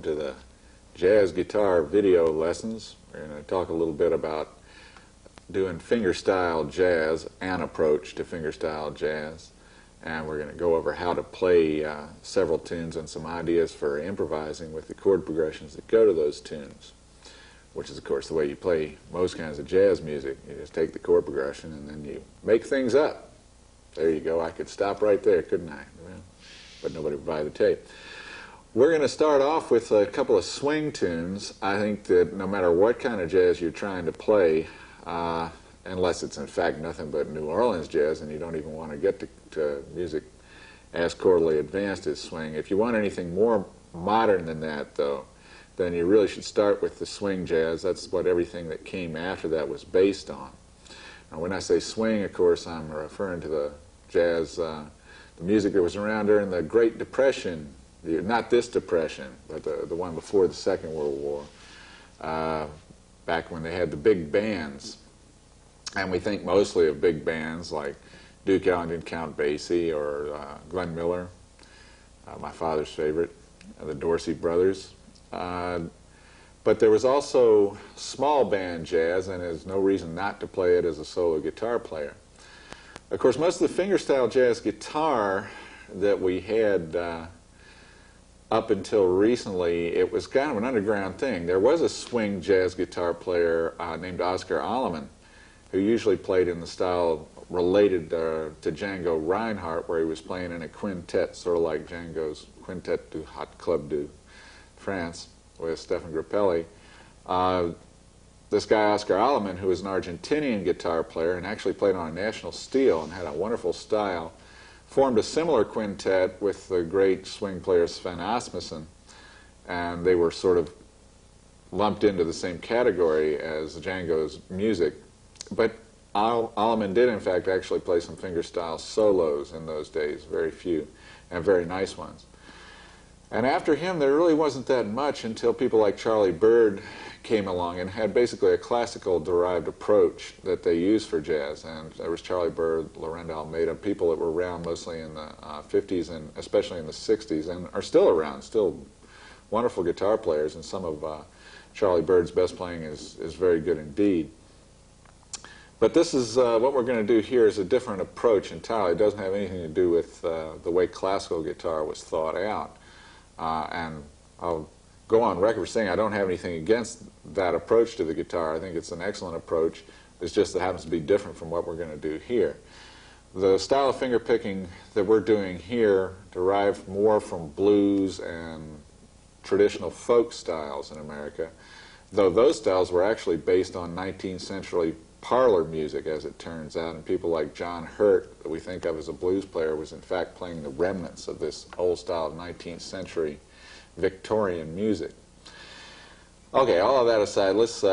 to the jazz guitar video lessons. We're going to talk a little bit about doing fingerstyle jazz, an approach to fingerstyle jazz. And we're going to go over how to play several tunes and some ideas for improvising with the chord progressions that go to those tunes, which is, of course, the way you play most kinds of jazz music. You just take the chord progression and then you make things up. There you go. I could stop right there, couldn't I? Well, but nobody would buy the tape. We're going to start off with a couple of swing tunes. I think that no matter what kind of jazz you're trying to play, unless it's in fact nothing but New Orleans jazz and you don't even want to get to music as chordally advanced as swing. If you want anything more modern than that, though, then you really should start with the swing jazz. That's what everything that came after that was based on. Now, when I say swing, of course, I'm referring to the jazz, the music that was around during the Great Depression. Not this depression, but the one before the Second World War, back when they had the big bands. And we think mostly of big bands like Duke Ellington, Count Basie, or Glenn Miller, my father's favorite, the Dorsey Brothers. But there was also small band jazz, and there's no reason not to play it as a solo guitar player. Of course, most of the fingerstyle jazz guitar that we had up until recently, it was kind of an underground thing. There was a swing jazz guitar player named Oscar Alleman, who usually played in the style related to Django Reinhardt, where he was playing in a quintet, sort of like Django's Quintet du Hot Club de France with Stefan Grappelli. This guy, Oscar Alleman, who was an Argentinian guitar player and actually played on a national steel and had a wonderful style, formed a similar quintet with the great swing player Sven Asmussen, and they were sort of lumped into the same category as Django's music. But Alleman did, in fact, actually play some fingerstyle solos in those days, very few, and very nice ones. And after him, there really wasn't that much until people like Charlie Byrd came along and had basically a classical-derived approach that they used for jazz. And there was Charlie Byrd, Lorinda Almeida, people that were around mostly in the 50s and especially in the 60s, and are still around, still wonderful guitar players, and some of Charlie Byrd's best playing is very good indeed. But this is, what we're going to do here is a different approach entirely. It doesn't have anything to do with the way classical guitar was thought out. And I'll go on record for saying I don't have anything against that approach to the guitar. I think it's an excellent approach. It's just that it happens to be different from what we're going to do here. The style of fingerpicking that we're doing here derived more from blues and traditional folk styles in America, though those styles were actually based on 19th century parlor music, as it turns out, and people like John Hurt, that we think of as a blues player, was in fact playing the remnants of this old style of 19th century Victorian music. Okay, all of that aside, let's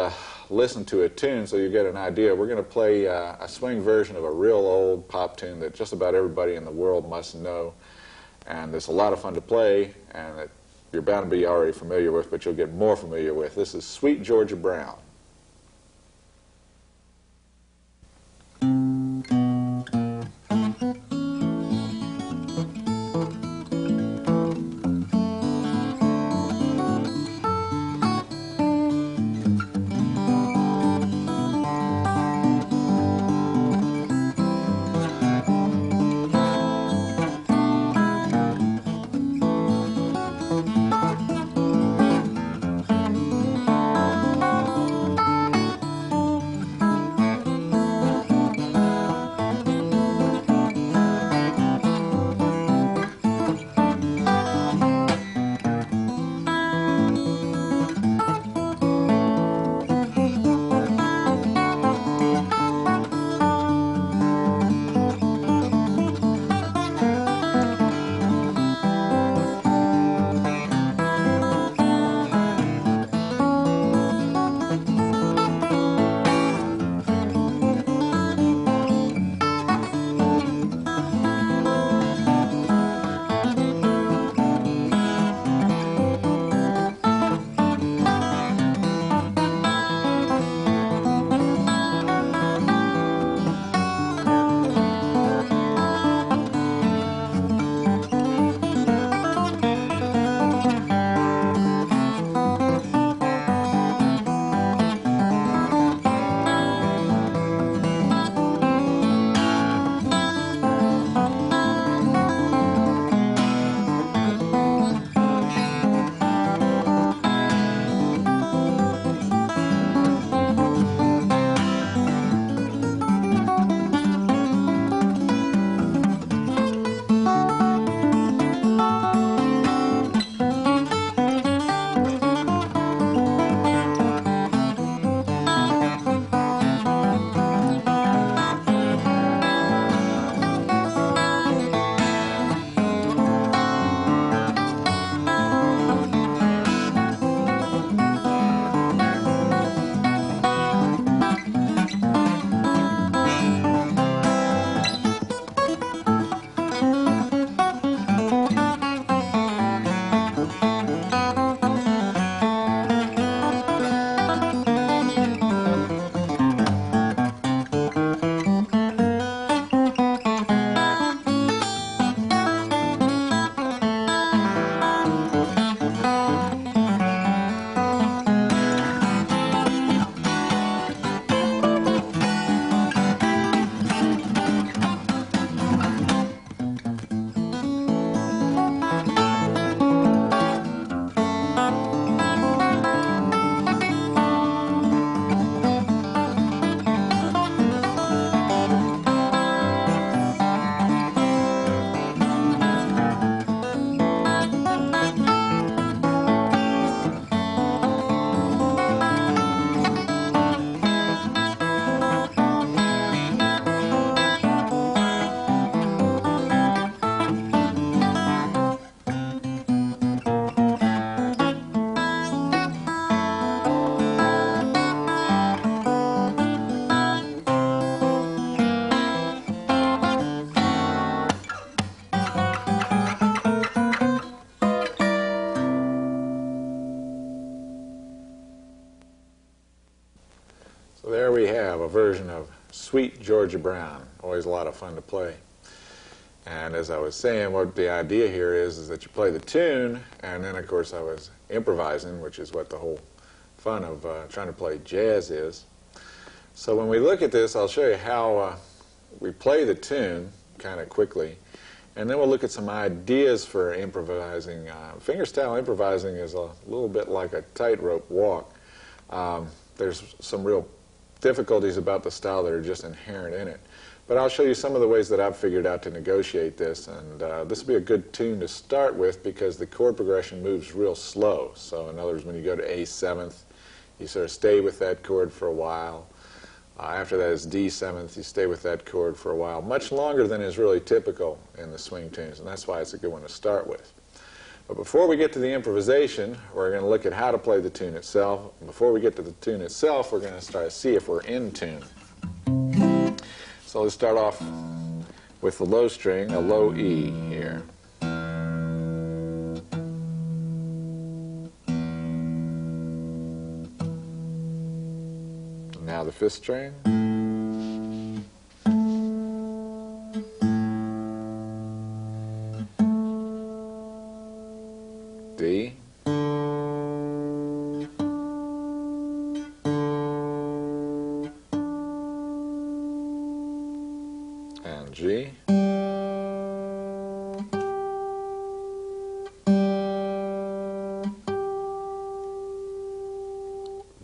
listen to a tune so you get an idea. We're going to play a swing version of a real old pop tune that just about everybody in the world must know, and it's a lot of fun to play, and that you're bound to be already familiar with, but you'll get more familiar with. This is Sweet Georgia Brown. So there we have a version of Sweet Georgia Brown. Always a lot of fun to play. And as I was saying, what the idea here is that you play the tune, and then of course I was improvising, which is what the whole fun of trying to play jazz is. So when we look at this, I'll show you how we play the tune kind of quickly, and then we'll look at some ideas for improvising. Fingerstyle improvising is a little bit like a tightrope walk. There's some real difficulties about the style that are just inherent in it. But I'll show you some of the ways that I've figured out to negotiate this, and this will be a good tune to start with because the chord progression moves real slow. So in other words, when you go to A7th, you sort of stay with that chord for a while. After that is D7th, you stay with that chord for a while, much longer than is really typical in the swing tunes, and that's why it's a good one to start with. But before we get to the improvisation, we're going to look at how to play the tune itself. Before we get to the tune itself, we're going to start to see if we're in tune. So let's start off with the low string, a low E here. Now the fifth string. D. And G.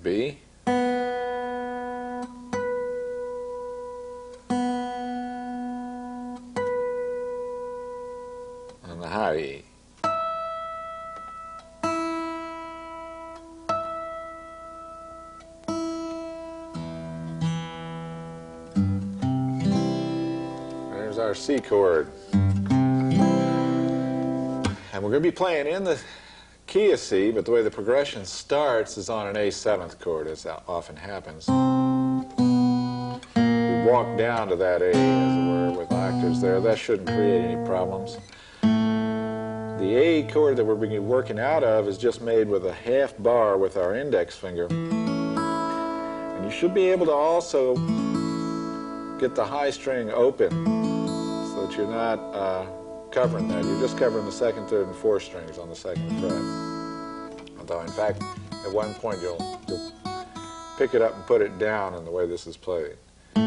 B. And the high E. There's our C chord. And we're going to be playing in the key of C, but the way the progression starts is on an A7th chord, as often happens. We walk down to that A, as it were, with octaves there. That shouldn't create any problems. The A chord that we're going to be working out of is just made with a half bar with our index finger. And you should be able to also get the high string open so that you're not covering that. You're just covering the second, third, and fourth strings on the second fret. Although, in fact, at one point you'll pick it up and put it down in the way this is played. So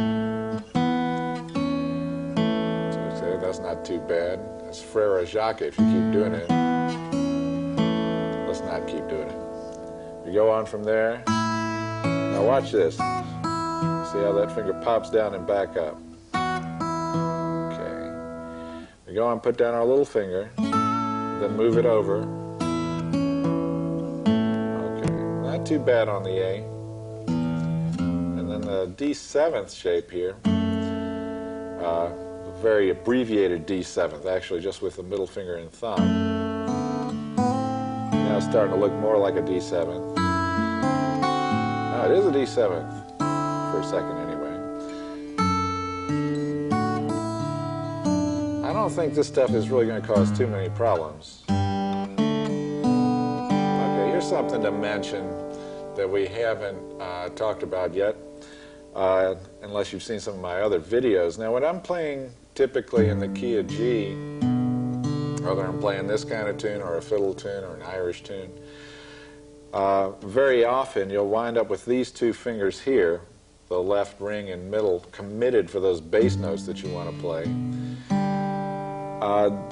say that's not too bad. It's Frere Jacky if you keep doing it. Let's not keep doing it. You go on from there. Now watch this. See how that finger pops down and back up. Okay. We go on, put down our little finger, then move it over. Okay. Not too bad on the A. And then the D7th shape here. Very abbreviated D7th, actually just with the middle finger and thumb. Now it's starting to look more like a D7th. No, it is a D7th, for a second anyway. I don't think this stuff is really going to cause too many problems. Okay, here's something to mention that we haven't talked about yet, unless you've seen some of my other videos. Now, when I'm playing typically in the key of G, whether I'm playing this kind of tune or a fiddle tune or an Irish tune, very often you'll wind up with these two fingers here, the left ring and middle, committed for those bass notes that you want to play.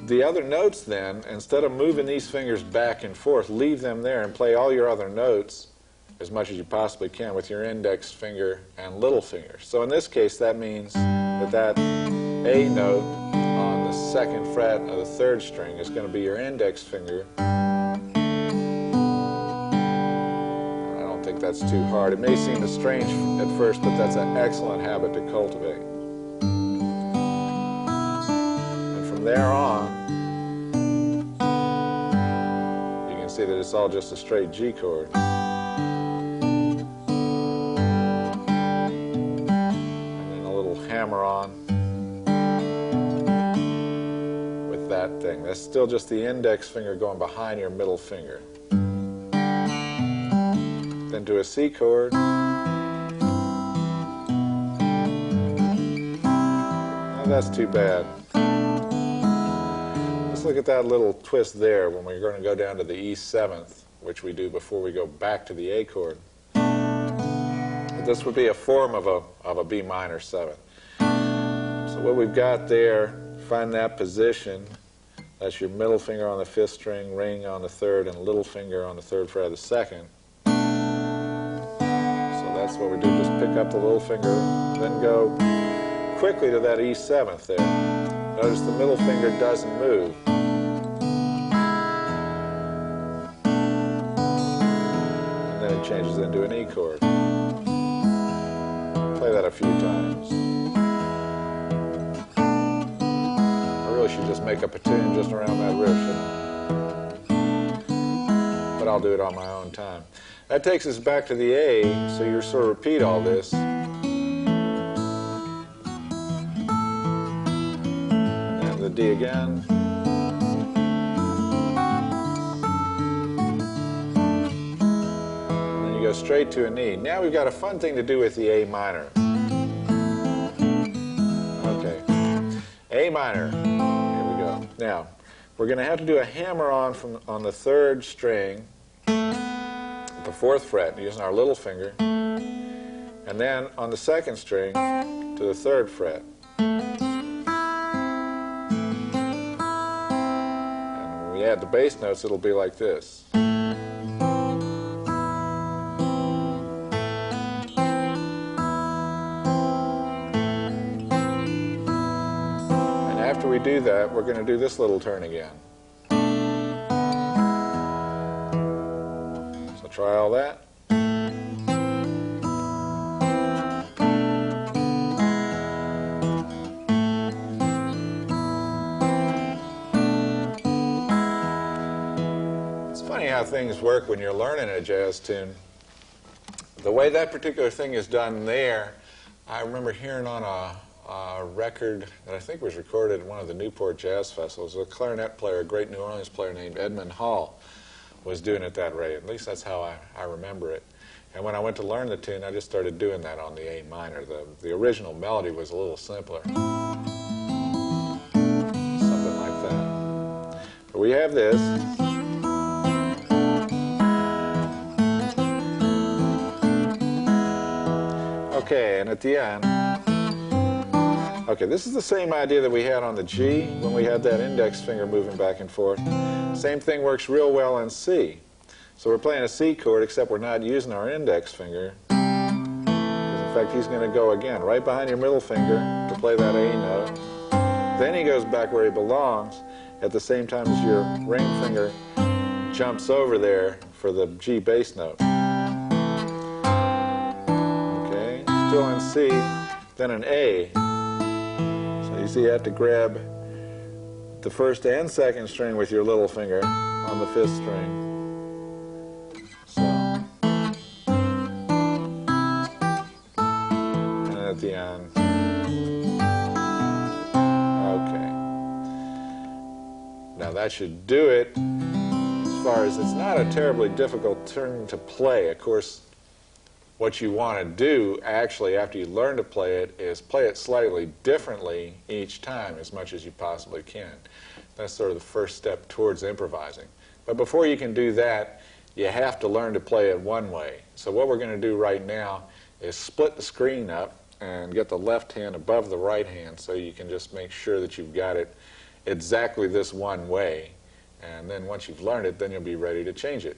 The other notes then, instead of moving these fingers back and forth, leave them there and play all your other notes as much as you possibly can with your index finger and little finger. So in this case, that means that A note on the second fret of the third string is going to be your index finger. I don't think that's too hard. It may seem strange at first, but that's an excellent habit to cultivate. And from there on, you can see that it's all just a straight G chord. Hammer on with that thing. That's still just the index finger going behind your middle finger. Then to a C chord, that's too bad. Let's look at that little twist there when we're going to go down to the E7th, which we do before we go back to the A chord. This would be a form of a B minor 7. So what we've got there, find that position. That's your middle finger on the 5th string, ring on the 3rd, and little finger on the 3rd fret of the 2nd. So that's what we do, just pick up the little finger, then go quickly to that E7th there. Notice the middle finger doesn't move. And then it changes into an E chord. Play that a few times. I really should just make up a tune just around that riff, shouldn't I? But I'll do it on my own time. That takes us back to the A, so you sort of repeat all this. And then the D again. And then you go straight to an E. Now we've got a fun thing to do with the A minor. Okay. A minor. Here we go. Now, we're going to have to do a hammer on on the 3rd string, the 4th fret, using our little finger, and then on the 2nd string to the 3rd fret. And when we add the bass notes, it'll be like this. And after we do that, we're going to do this little turn again. Try all that. It's funny how things work when you're learning a jazz tune. The way that particular thing is done there, I remember hearing on a record that I think was recorded at one of the Newport Jazz Festivals. A clarinet player, a great New Orleans player named Edmund Hall, was doing it that way. At least that's how I remember it. And when I went to learn the tune, I just started doing that on the A minor. The original melody was a little simpler. Something like that. But we have this. Okay, and at the end, okay, this is the same idea that we had on the G when we had that index finger moving back and forth. Same thing works real well in C. So we're playing a C chord, except we're not using our index finger. In fact, he's going to go again, right behind your middle finger to play that A note. Then he goes back where he belongs at the same time as your ring finger jumps over there for the G bass note. Okay, still in C, then an A. So you see you have to grab the 1st and 2nd string with your little finger on the 5th string. So. And at the end. Okay. Now that should do it as far as it's not a terribly difficult tune to play. Of course, what you want to do actually after you learn to play it is play it slightly differently each time as much as you possibly can. That's sort of the first step towards improvising. But before you can do that, you have to learn to play it one way. So what we're going to do right now is split the screen up and get the left hand above the right hand so you can just make sure that you've got it exactly this one way. And then once you've learned it, then you'll be ready to change it.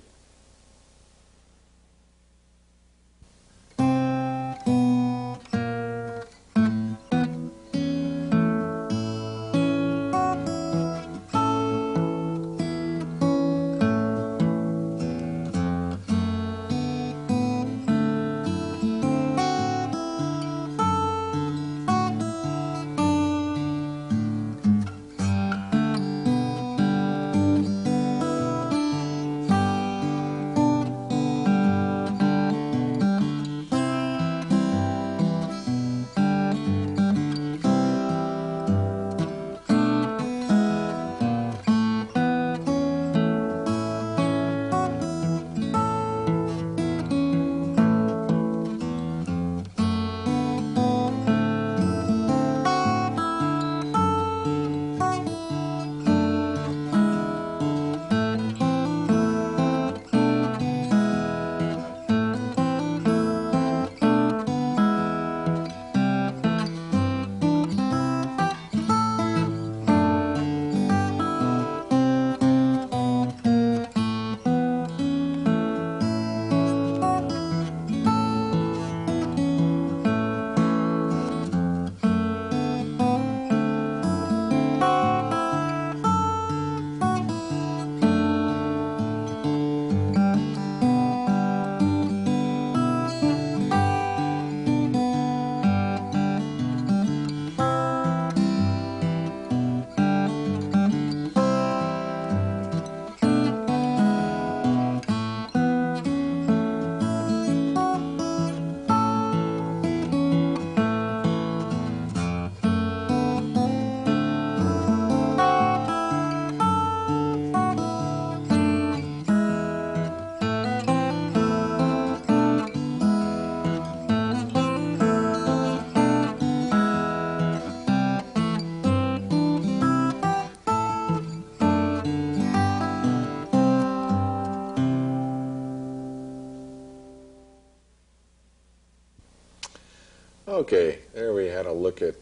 Okay, there we had a look at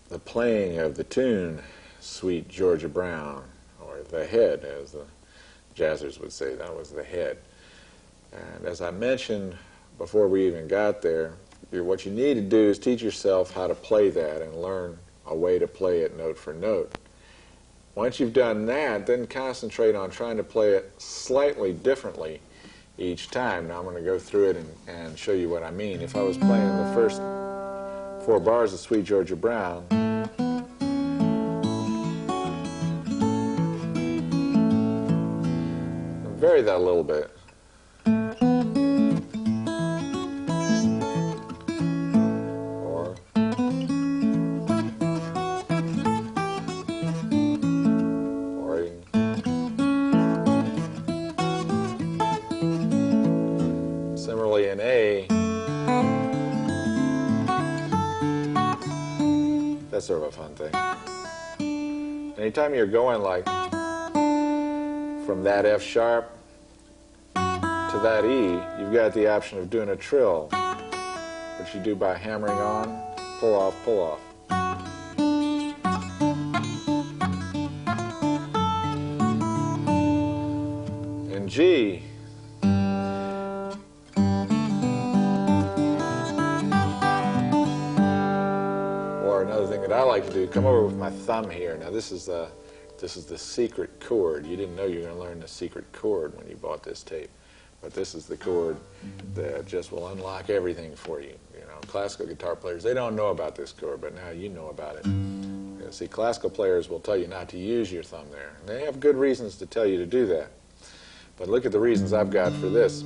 the playing of the tune Sweet Georgia Brown, or the head, as the jazzers would say. That was the head. And as I mentioned before we even got there, what you need to do is teach yourself how to play that and learn a way to play it note for note. Once you've done that, then concentrate on trying to play it slightly differently each time. Now I'm going to go through it and show you what I mean. If I was playing the first 4 bars of Sweet Georgia Brown, vary that a little bit. Or similarly in A, that's sort of a fun thing. Anytime you're going like from that F sharp to that E, you've got the option of doing a trill, which you do by hammering on, pull off, pull off. In G, or another thing that I like to do, come over with my thumb here. Now this is the secret chord. You didn't know you were going to learn the secret chord when you bought this tape. But this is the chord that just will unlock everything for you. You know, classical guitar players, they don't know about this chord, but now you know about it. You know, see, classical players will tell you not to use your thumb there. And they have good reasons to tell you to do that. But look at the reasons I've got for this.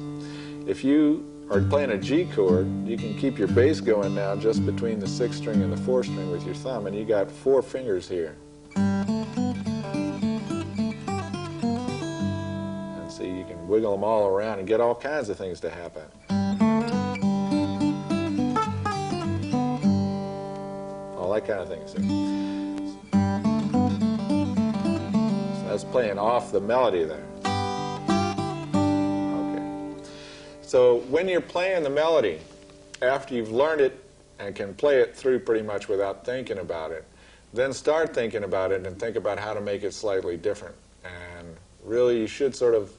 If you are playing a G chord, you can keep your bass going now just between the 6th string and the 4th string with your thumb, and you got 4 fingers here. Wiggle them all around and get all kinds of things to happen. All that kind of thing. So that's playing off the melody there. Okay. So when you're playing the melody, after you've learned it and can play it through pretty much without thinking about it, then start thinking about it and think about how to make it slightly different. And really you should sort of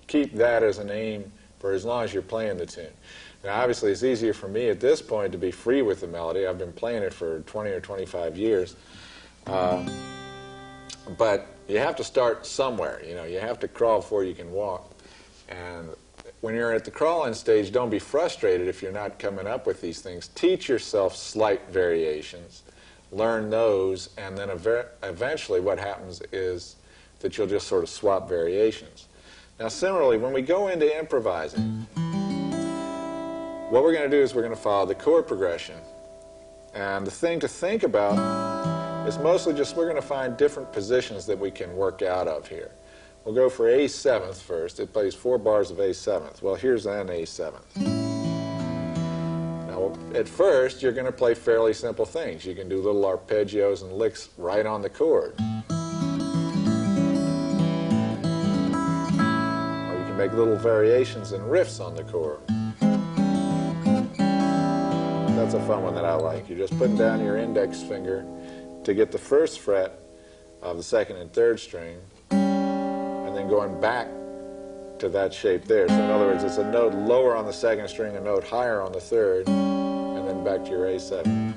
keep that as an aim for as long as you're playing the tune. Now obviously it's easier for me at this point to be free with the melody. I've been playing it for 20 or 25 years. But you have to start somewhere. You know, you have to crawl before you can walk. And when you're at the crawling stage, don't be frustrated if you're not coming up with these things. Teach yourself slight variations. Learn those, and then eventually what happens is that you'll just sort of swap variations. Now similarly, when we go into improvising, what we're going to do is we're going to follow the chord progression. And the thing to think about is mostly just we're going to find different positions that we can work out of here. We'll go for A7th first. It plays 4 bars of A7th. Well, here's an A7th. Now at first you're going to play fairly simple things. You can do little arpeggios and licks right on the chord. Make little variations and riffs on the chord. That's a fun one that I like. You're just putting down your index finger to get the 1st fret of the 2nd and 3rd string, and then going back to that shape there. So in other words, it's a note lower on the 2nd string, a note higher on the 3rd, and then back to your A7.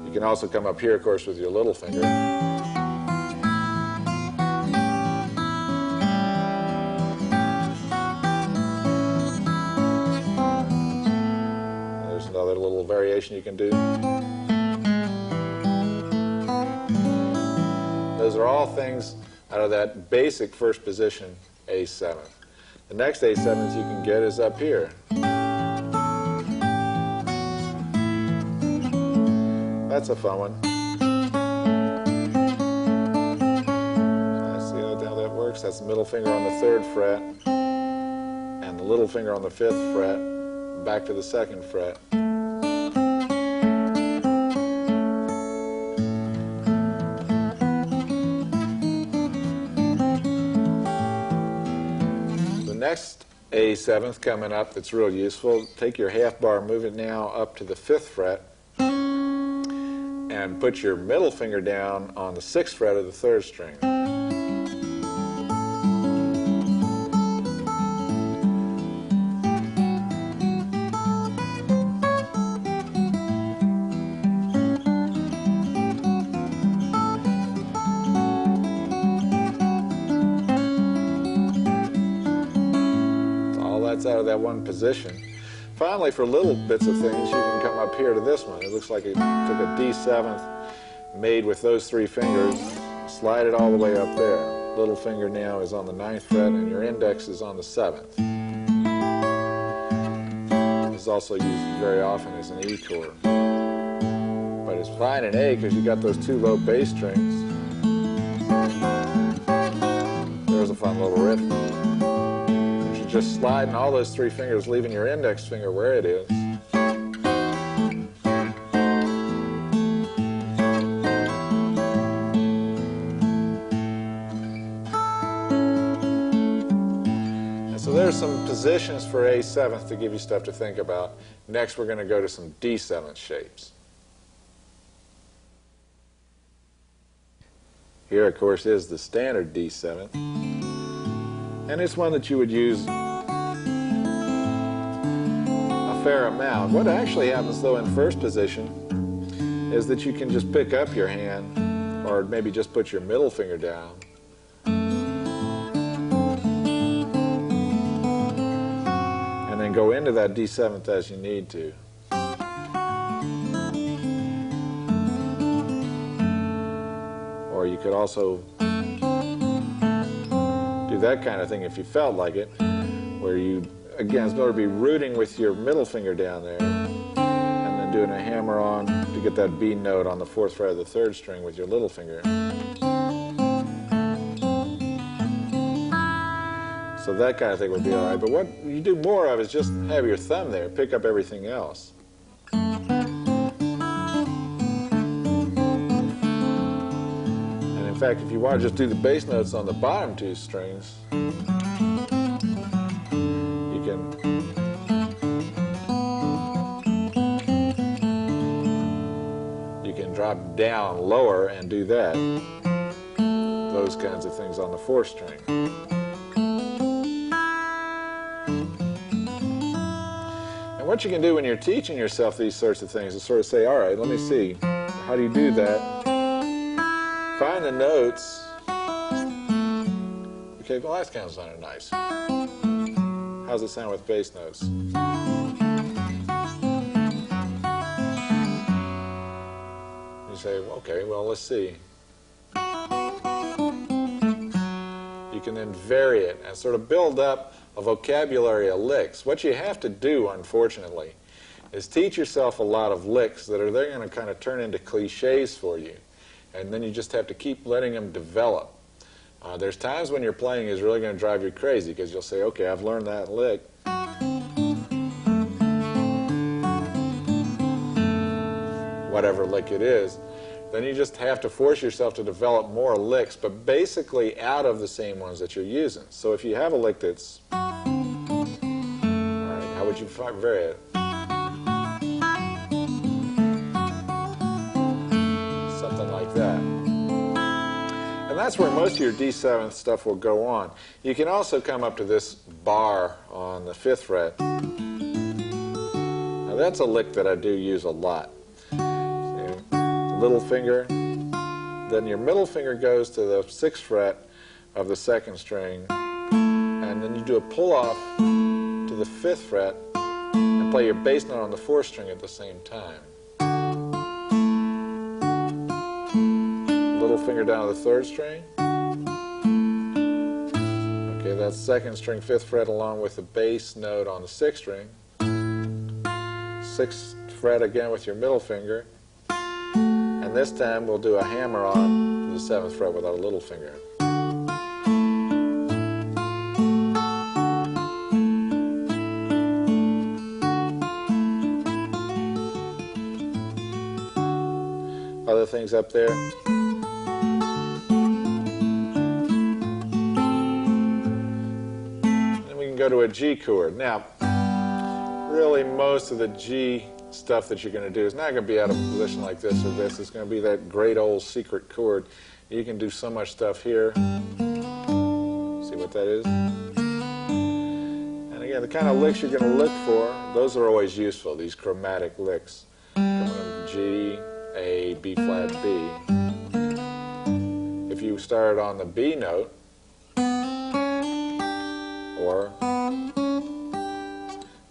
You can also come up here, of course, with your little finger. There's another little variation you can do. Those are all things out of that basic first position, A7. The next A7s you can get is up here. That's a fun one. See how that works? That's the middle finger on the 3rd fret and the little finger on the 5th fret back to the 2nd fret. The next A7th coming up that's real useful. Take your half bar, move it now up to the 5th fret, and put your middle finger down on the 6th fret of the 3rd string. That's out of that one position. Finally, for little bits of things, you can come up here to this one. It looks like it took a D7th made with those 3 fingers, slide it all the way up there. Little finger now is on the 9th fret and your index is on the 7th. This is also used very often as an E chord. But it's fine in A because you got those 2 low bass strings. There's a fun little riff. Just sliding all those 3 fingers, leaving your index finger where it is. And so there's some positions for A7th to give you stuff to think about. Next we're going to go to some D7th shapes. Here, of course, is the standard D7th. And it's one that you would use a fair amount. What actually happens, though, in first position is that you can just pick up your hand, or maybe just put your middle finger down, and then go into that D7th as you need to. Or you could also that kind of thing if you felt like it, where you, again, it's better to be rooting with your middle finger down there and then doing a hammer on to get that B note on the 4th fret of the 3rd string with your little finger. So that kind of thing would be all right. But what you do more of is just have your thumb there, pick up everything else. In fact, if you want to just do the bass notes on the bottom 2 strings, you can drop down lower and do that. Those kinds of things on the 4th string. And what you can do when you're teaching yourself these sorts of things is sort of say, all right, let me see, how do you do that? Find the notes. Okay, well, that kind of sounded nice. How's it sound with bass notes? You say, okay, well, let's see. You can then vary it and sort of build up a vocabulary of licks. What you have to do, unfortunately, is teach yourself a lot of licks that are they're going to kind of turn into cliches for you. And then you just have to keep letting them develop. There's times when your playing is really going to drive you crazy because you'll say, okay, I've learned that lick. Whatever lick it is. Then you just have to force yourself to develop more licks, but basically out of the same ones that you're using. So if you have a lick that's, all right, how would you vary it? That. And that's where most of your D7th stuff will go on. You can also come up to this bar on the 5th fret. Now that's a lick that I do use a lot. See, little finger, then your middle finger goes to the 6th fret of the 2nd string, and then you do a pull off to the 5th fret and play your bass note on the 4th string at the same time. Little finger down to the 3rd string. Okay, that's 2nd string, 5th fret along with the bass note on the 6th string. 6th fret again with your middle finger. And this time we'll do a hammer on to the 7th fret without a little finger. Other things up there. go to a G chord. Now, really most of the G stuff that you're going to do is not going to be out of a position like this or this. It's going to be that great old secret chord. You can do so much stuff here. See what that is? And again, the kind of licks you're going to look for, those are always useful, these chromatic licks. Coming from G, A, B flat, B. If you started on the B note, or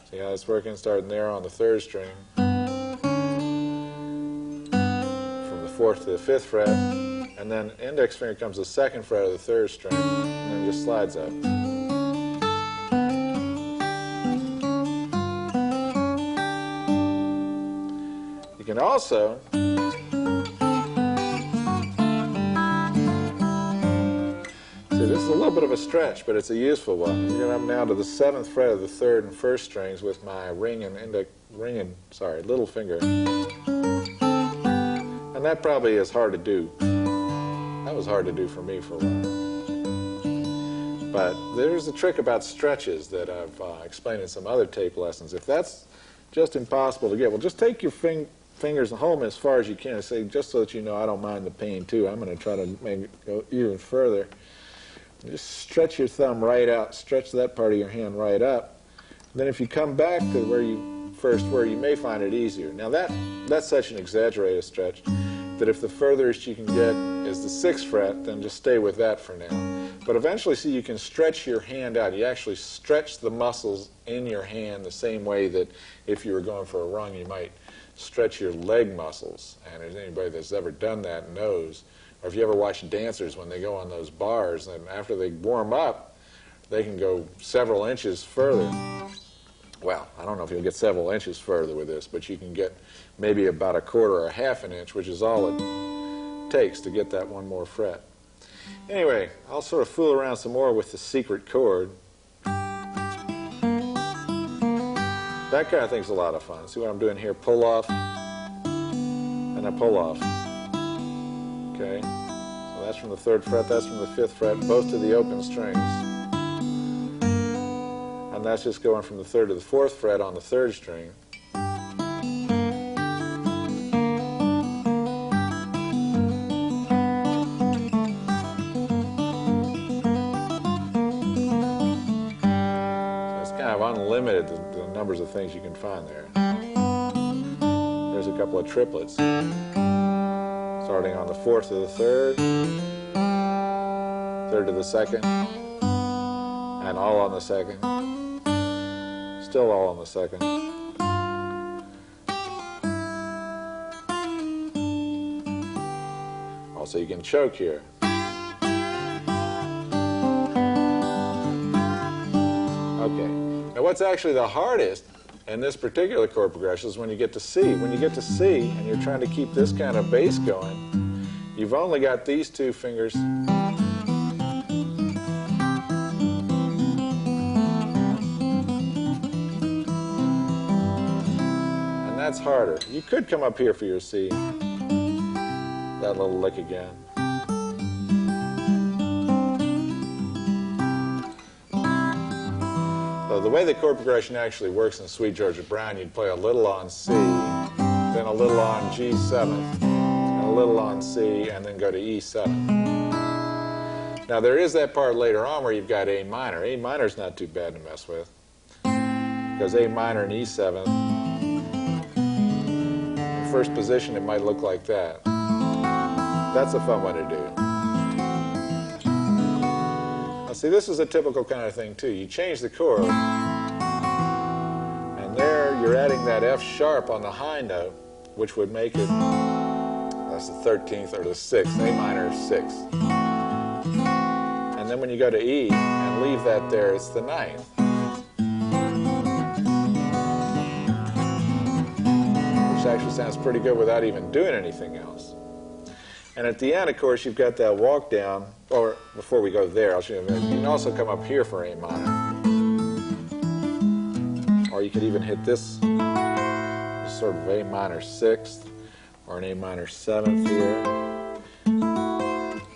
see how it's working, starting there on the 3rd string, from the 4th to the 5th fret, and then index finger comes the 2nd fret of the 3rd string, and then just slides up. You can also this is a little bit of a stretch, but it's a useful one. I'm going up now to the 7th fret of the 3rd and 1st strings with my ring and little finger. And that probably is hard to do. That was hard to do for me for a while. But there's a trick about stretches that I've explained in some other tape lessons. If that's just impossible to get, well, just take your fingers and hold them as far as you can. And say, just so that you know I don't mind the pain too, I'm going to try to make it go even further. Just stretch your thumb right out, stretch that part of your hand right up. And then if you come back to where you may find it easier. Now that's such an exaggerated stretch that if the furthest you can get is the 6th fret, then just stay with that for now. But eventually, see, you can stretch your hand out. You actually stretch the muscles in your hand the same way that if you were going for a rung, you might stretch your leg muscles. And if anybody that's ever done that knows, or if you ever watch dancers when they go on those bars, and after they warm up, they can go several inches further. Well, I don't know if you'll get several inches further with this, but you can get maybe about a quarter or a half an inch, which is all it takes to get that one more fret. Anyway, I'll sort of fool around some more with the secret chord. That kind of thing's a lot of fun. See what I'm doing here? Pull off, and I pull off. Okay, so that's from the 3rd fret, that's from the 5th fret, both to the open strings. And that's just going from the 3rd to the 4th fret on the 3rd string. So it's kind of unlimited, the numbers of things you can find there. There's a couple of triplets. Starting on the 4th to the 3rd, 3rd to the 2nd, and all on the 2nd, still all on the 2nd. Also, you can choke here. Okay, now what's actually the hardest in this particular chord progression is when you get to C. When you get to C and you're trying to keep this kind of bass going, you've only got these 2 fingers. And that's harder. You could come up here for your C. That little lick again. So the way the chord progression actually works in Sweet Georgia Brown, you'd play a little on C, then a little on G7, and a little on C, and then go to E7. Now there is that part later on where you've got A minor. A minor's not too bad to mess with, because A minor and E7, in first position it might look like that. That's a fun one to do. Now see, this is a typical kind of thing too. You change the chord, and there you're adding that F sharp on the high note, which would make it, that's the 13th or the 6th, A minor 6th. And then when you go to E and leave that there, it's the 9th. Which actually sounds pretty good without even doing anything else. And at the end, of course, you've got that walk down, or before we go there, I'll show you a minute. You can also come up here for A minor. Or you could even hit this sort of A minor 6th, or an A minor 7th here.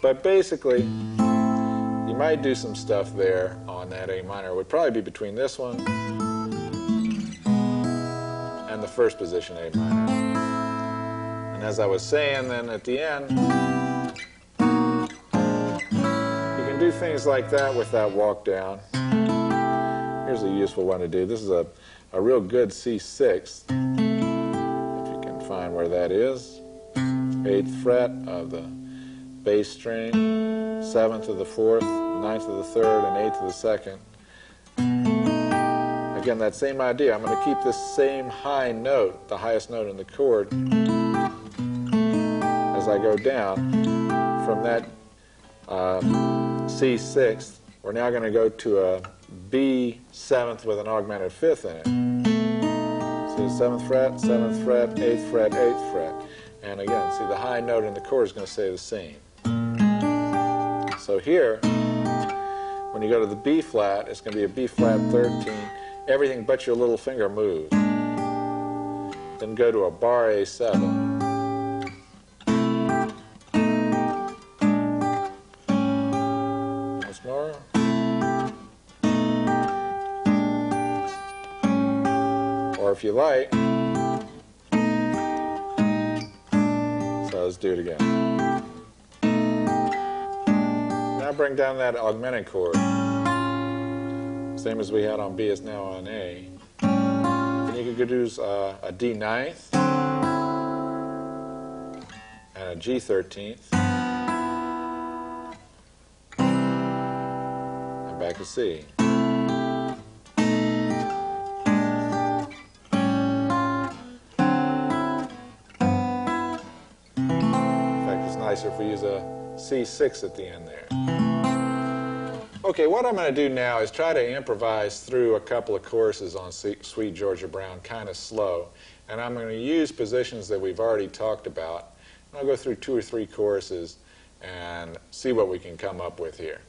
But basically, you you might do some stuff there on that A minor. It would probably be between this one and the first position A minor. And as I was saying, then at the end, you can do things like that with that walk down. Here's a useful one to do. This is a real good C6, if you can find where that is. 8th fret of the bass string, 7th of the 4th, 9th of the 3rd, and 8th of the 2nd. Again, that same idea. I'm going to keep this same high note, the highest note in the chord, as I go down. From that C6th, we're now going to go to a B 7th with an augmented 5th in it. So 7th fret, 7th fret, 8th fret, 8th fret. And again, see, the high note in the chord is going to stay the same. So here, when you go to the B flat, it's going to be a B flat 13. Everything but your little finger moves. Then go to a bar A7. Once more. Or if you like, so let's do it again. Now bring down that augmented chord. Same as we had on B is now on A. Then you could do a D 9th and a G 13th. And back to C. Nicer if we use a C6 at the end there. Okay, what I'm going to do now is try to improvise through a couple of choruses on Sweet Georgia Brown, kind of slow. And I'm going to use positions that we've already talked about. And I'll go through 2 or 3 choruses and see what we can come up with here.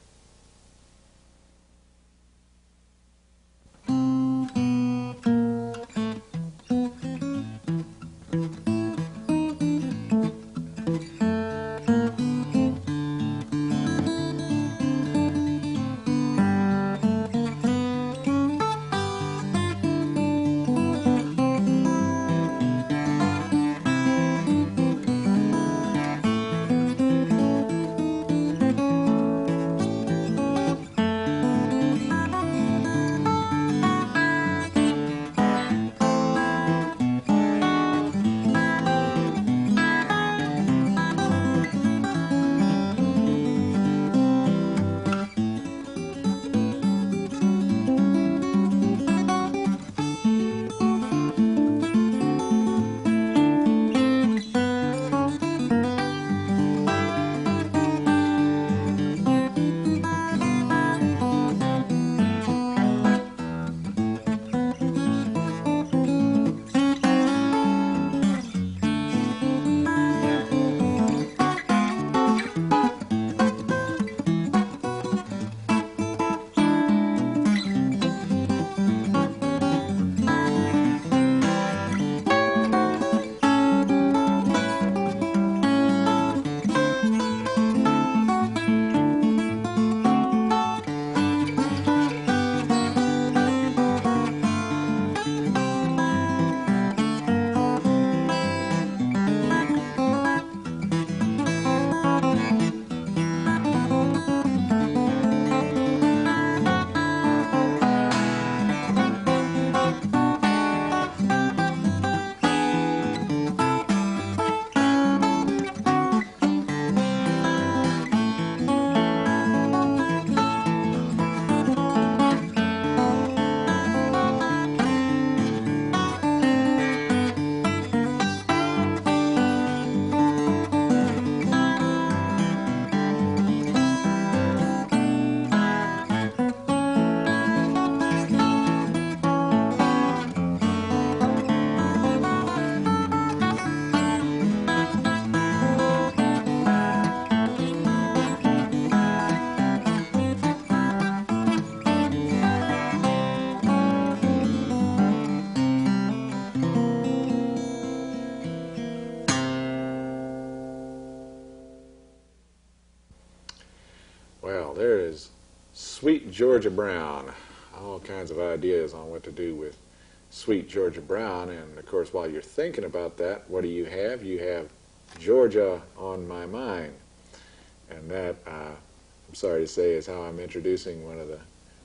Sweet Georgia Brown. All kinds of ideas on what to do with Sweet Georgia Brown. And of course, while you're thinking about that, what do you have? You have Georgia on My Mind. And that, I'm sorry to say, is how I'm introducing one of the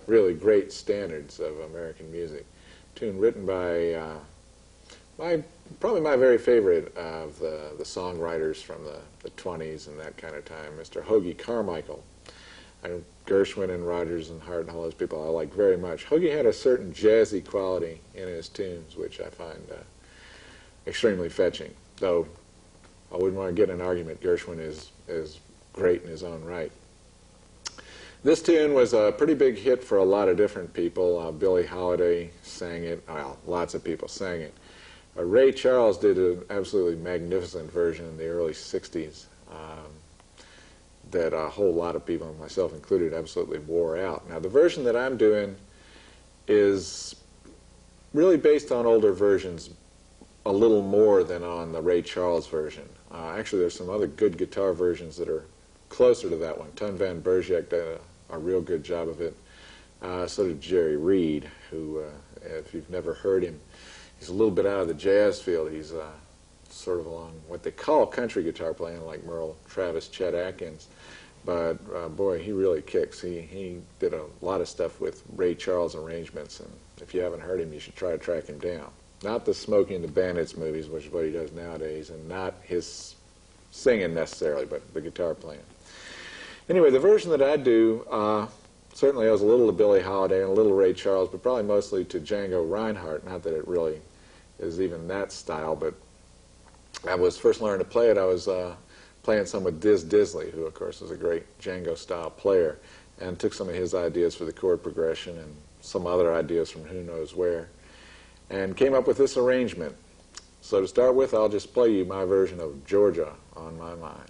really great standards of American music. Tune written by probably my very favorite of the songwriters from the 20s and that kind of time, Mr. Hoagy Carmichael. Gershwin and Rogers and Hart and all those people I like very much. Hoagy had a certain jazzy quality in his tunes, which I find extremely fetching. Though I wouldn't want to get in an argument. Gershwin is great in his own right. This tune was a pretty big hit for a lot of different people. Billie Holiday sang it. Well, lots of people sang it. Ray Charles did an absolutely magnificent version in the early 60s. That a whole lot of people, myself included, absolutely wore out. Now, the version that I'm doing is really based on older versions a little more than on the Ray Charles version. Actually, there's some other good guitar versions that are closer to that one. Ton Van Bergek did a real good job of it. So did Jerry Reed, who, if you've never heard him, he's a little bit out of the jazz field. He's sort of along what they call country guitar playing, like Merle Travis, Chet Atkins. But boy, he really kicks. He did a lot of stuff with Ray Charles arrangements, and if you haven't heard him, you should try to track him down. Not the Smokey and the Bandits movies, which is what he does nowadays, and not his singing necessarily, but the guitar playing. Anyway, the version that I do certainly owes a little to Billie Holiday and a little Ray Charles, but probably mostly to Django Reinhardt. Not that it really is even that style, but I was first learning to play it. I was playing some with Diz Disley, who of course is a great Django-style player, and took some of his ideas for the chord progression and some other ideas from who knows where, and came up with this arrangement. So to start with, I'll just play you my version of Georgia on My Mind.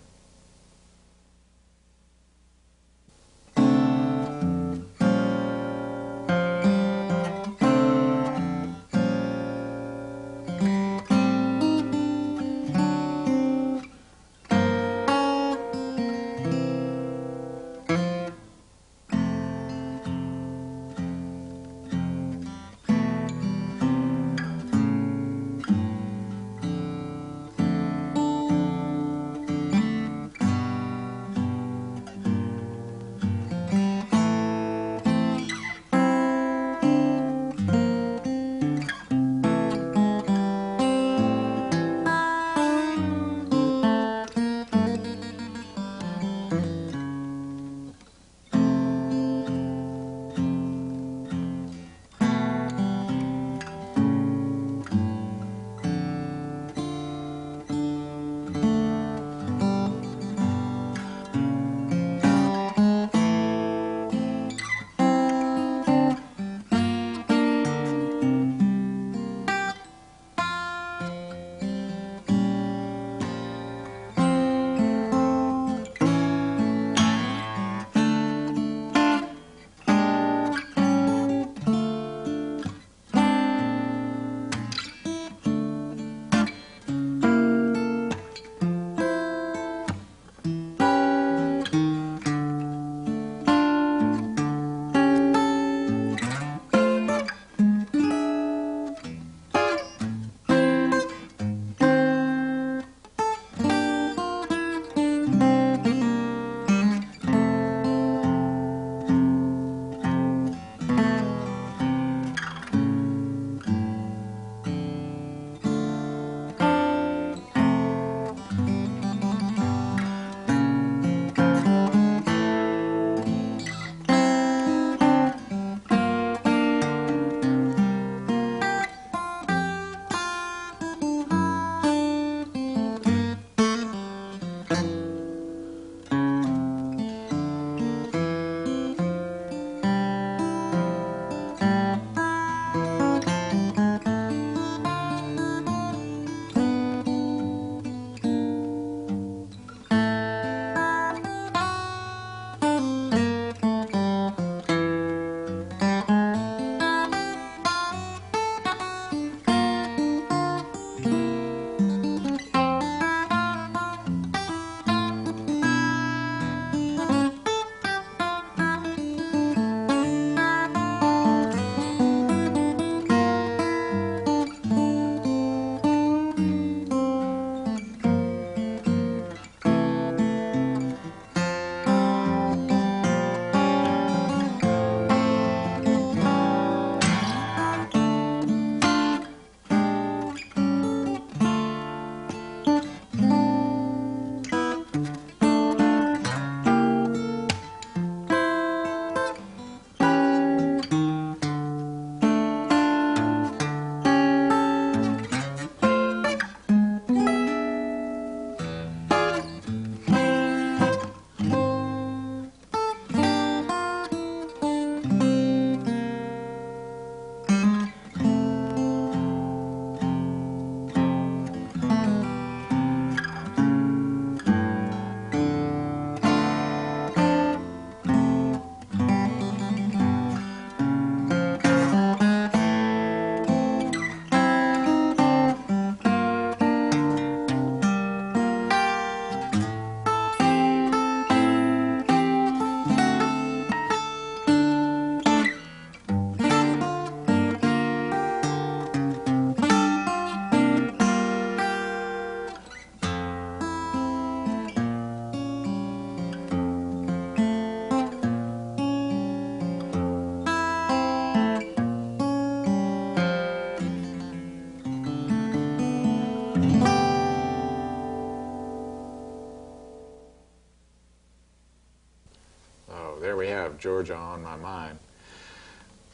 Georgia on my mind.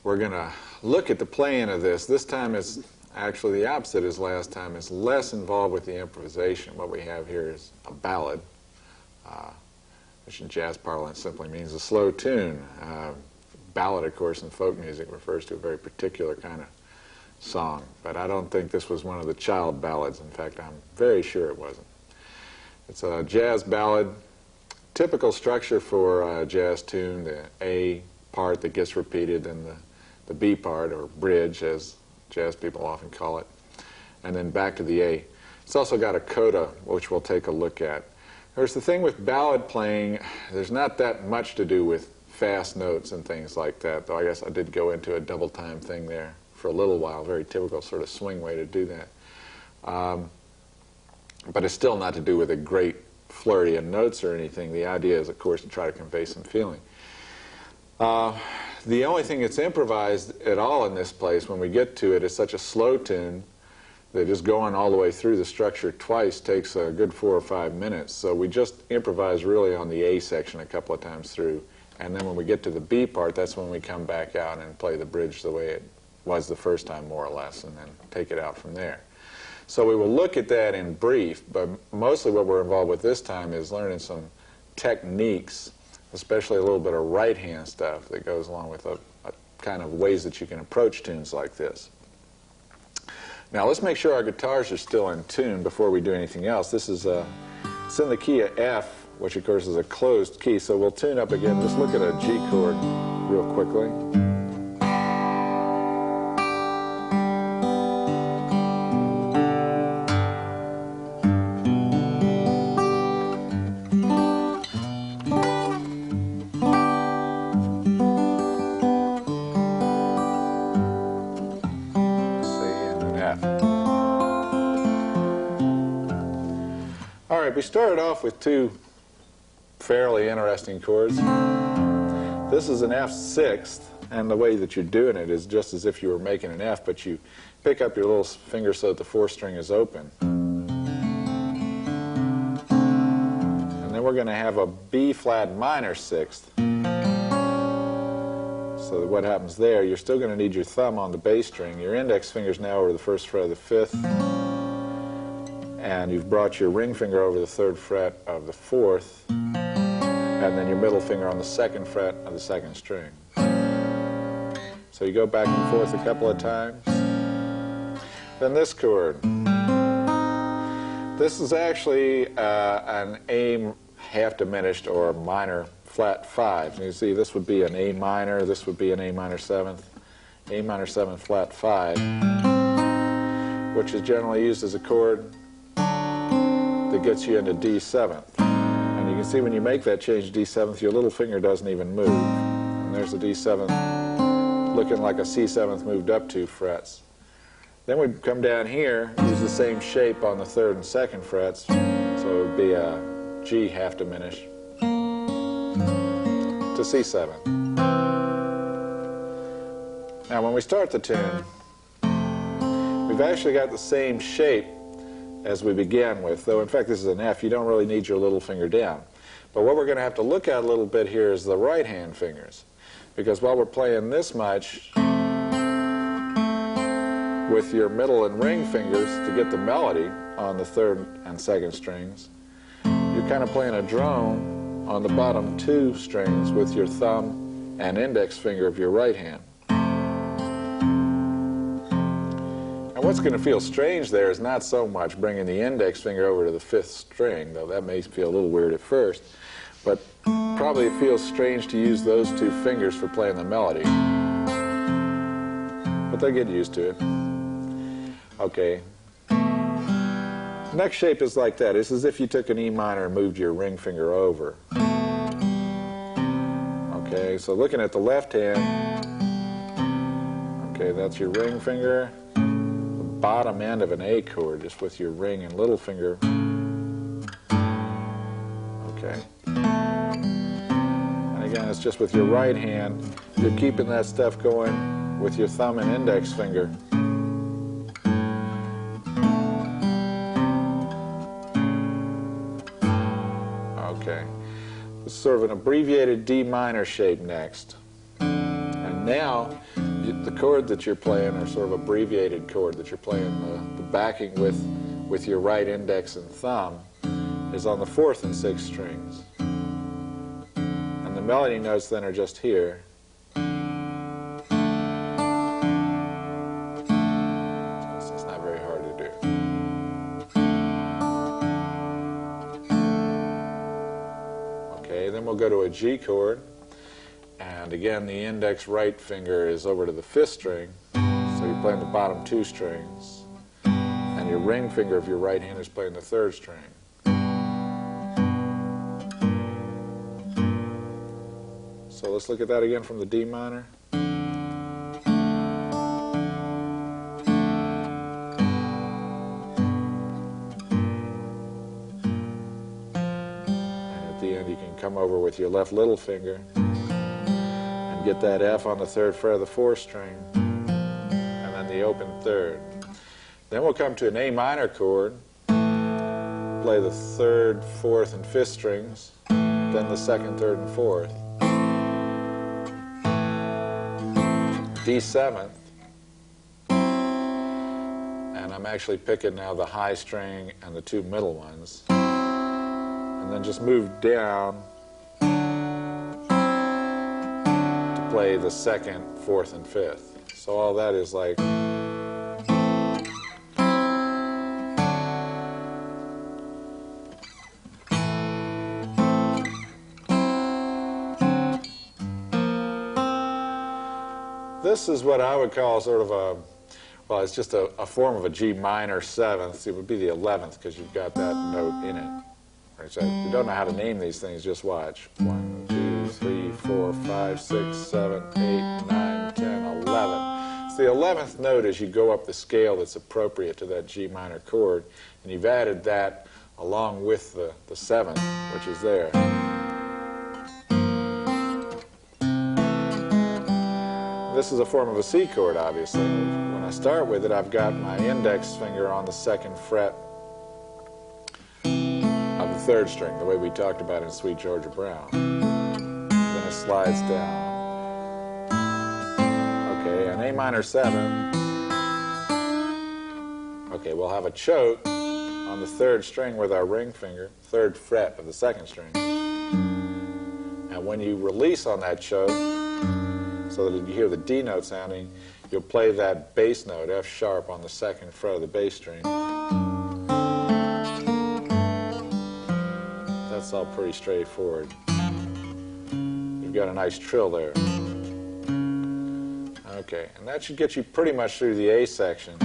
We're going to look at the playing of this. This time it's actually the opposite as last time. It's less involved with the improvisation. What we have here is a ballad, which in jazz parlance simply means a slow tune. Ballad, of course, in folk music refers to a very particular kind of song, but I don't think this was one of the child ballads. In fact, I'm very sure it wasn't. It's a jazz ballad, typical structure for a jazz tune, the A part that gets repeated, and the B part, or bridge, as jazz people often call it, and then back to the A. It's also got a coda, which we'll take a look at. There's the thing with ballad playing, there's not that much to do with fast notes and things like that, though I guess I did go into a double time thing there for a little while, very typical sort of swing way to do that. But it's still not to do with a great flurry of notes or anything. The idea is, of course, to try to convey some feeling. The only thing that's improvised at all in this place, when we get to it, is such a slow tune that just going all the way through the structure twice takes a good 4 or 5 minutes. So we just improvise really on the A section a couple of times through. And then when we get to the B part, that's when we come back out and play the bridge the way it was the first time, more or less, and then take it out from there. So we will look at that in brief, but mostly what we're involved with this time is learning some techniques, especially a little bit of right-hand stuff that goes along with a kind of ways that you can approach tunes like this. Now let's make sure our guitars are still in tune before we do anything else. This is it's in the key of F, which of course is a closed key, so we'll tune up again. Just look at a G chord real quickly. We started off with two fairly interesting chords. This is an F6th, and the way that you're doing it is just as if you were making an F, but you pick up your little finger so that the 4th string is open. And then we're going to have a B flat minor 6th. So what happens there, you're still going to need your thumb on the bass string. Your index finger's now over the 1st fret of the 5th. And you've brought your ring finger over the 3rd fret of the 4th, and then your middle finger on the 2nd fret of the 2nd string. So you go back and forth a couple of times. Then this chord. This is actually an A half diminished or minor flat 5. And you see this would be an A minor, this would be an A minor 7th, A minor 7th flat 5, which is generally used as a chord that gets you into D7th. And you can see when you make that change to D7th, your little finger doesn't even move. And there's the D7th looking like a C7th moved up 2 frets. Then we come down here, use the same shape on the 3rd and 2nd frets, so it would be a G half diminished to C7. Now when we start the tune, we've actually got the same shape as we began with, though in fact this is an F. You don't really need your little finger down. But what we're going to have to look at a little bit here is the right hand fingers, because while we're playing this much with your middle and ring fingers to get the melody on the 3rd and 2nd strings, you're kind of playing a drone on the bottom 2 strings with your thumb and index finger of your right hand. And what's going to feel strange there is not so much bringing the index finger over to the 5th string, though that may feel a little weird at first, but probably it feels strange to use those 2 fingers for playing the melody. But they'll get used to it. Okay. Next shape is like that. It's as if you took an E minor and moved your ring finger over. Okay, so looking at the left hand, okay, that's your ring finger. Bottom end of an A chord, just with your ring and little finger. Okay. And again, it's just with your right hand. You're keeping that stuff going with your thumb and index finger. Okay. It's sort of an abbreviated D minor shape next. And now, the chord that you're playing, or sort of abbreviated chord that you're playing, the backing with your right index and thumb, is on the 4th and 6th strings. And the melody notes then are just here. So it's not very hard to do. Okay, then we'll go to a G chord. And again, the index right finger is over to the 5th string. So you're playing the bottom 2 strings. And your ring finger of your right hand is playing the 3rd string. So let's look at that again from the D minor. And at the end you can come over with your left little finger and get that F on the 3rd fret of the 4th string, and then the open 3rd. Then we'll come to an A minor chord, play the 3rd, 4th, and 5th strings, then the 2nd, 3rd, and 4th. D7th, and I'm actually picking now the high string and the 2 middle ones, and then just move down to play the 2nd, 4th, and 5th. So all that is like this is what I would call sort of a, well, it's just a form of a G minor 7th. It would be the 11th because you've got that note in it. Right, so if you don't know how to name these things, just watch. 1, 2, 3, 4, 5, 6, 7, 8, 9, 10, 11. It's the 11th note as you go up the scale that's appropriate to that G minor chord, and you've added that along with the 7th, which is there. This is a form of a C chord, obviously. When I start with it, I've got my index finger on the 2nd fret of the 3rd string, the way we talked about in Sweet Georgia Brown. Then it slides down. Okay, an A minor 7. Okay, we'll have a choke on the 3rd string with our ring finger, 3rd fret of the 2nd string. And when you release on that choke, so that you hear the D note sounding, you'll play that bass note, F sharp, on the 2nd fret of the bass string. That's all pretty straightforward. You've got a nice trill there. Okay, and that should get you pretty much through the A section.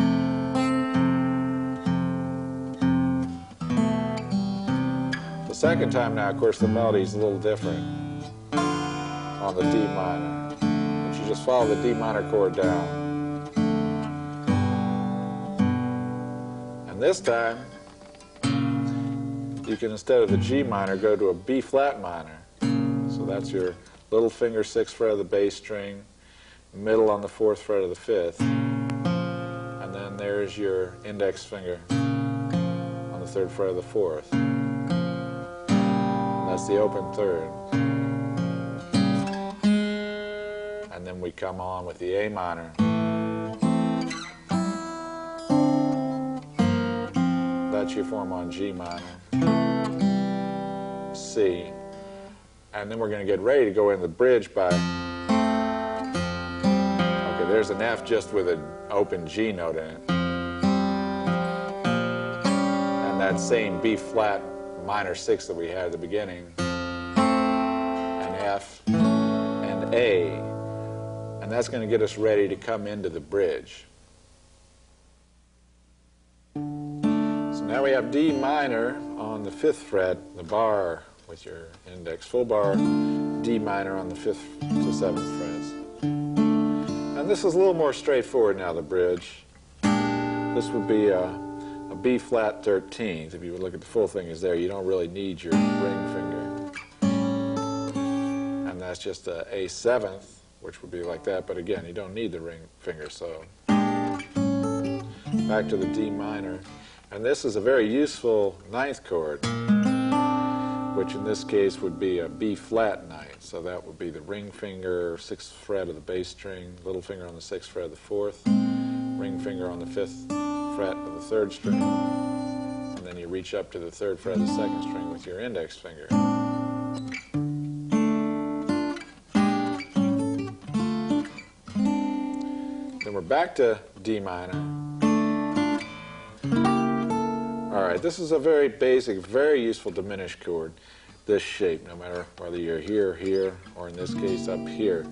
The second time now, of course, the melody's a little different on the D minor. You just follow the D minor chord down. And this time, you can, instead of the G minor, go to a B flat minor. So that's your little finger 6th fret of the bass string, middle on the 4th fret of the 5th, and then there's your index finger on the 3rd fret of the 4th. And that's the open 3rd. And then we come on with the A minor. That's your form on G minor, C, and then we're going to get ready to go in the bridge by, okay, there's an F just with an open G note in it, and that same B flat minor 6 that we had at the beginning, an F, and A. And that's going to get us ready to come into the bridge. So now we have D minor on the 5th fret, the bar with your index full bar, D minor on the 5th to 7th frets. And this is a little more straightforward now, the bridge. This would be a B flat 13th. If you would look at the full thing is there, you don't really need your ring finger. And that's just a A7th, which would be like that, but again, you don't need the ring finger, so back to the D minor. And this is a very useful 9th chord. which in this case would be a B flat ninth. So that would be the ring finger, 6th fret of the bass string, little finger on the 6th fret of the 4th, ring finger on the 5th fret of the 3rd string, and then you reach up to the 3rd fret of the 2nd string with your index finger. Then we're back to D minor. Alright, this is a very basic, very useful diminished chord, this shape, no matter whether you're here, here, or in this case up here.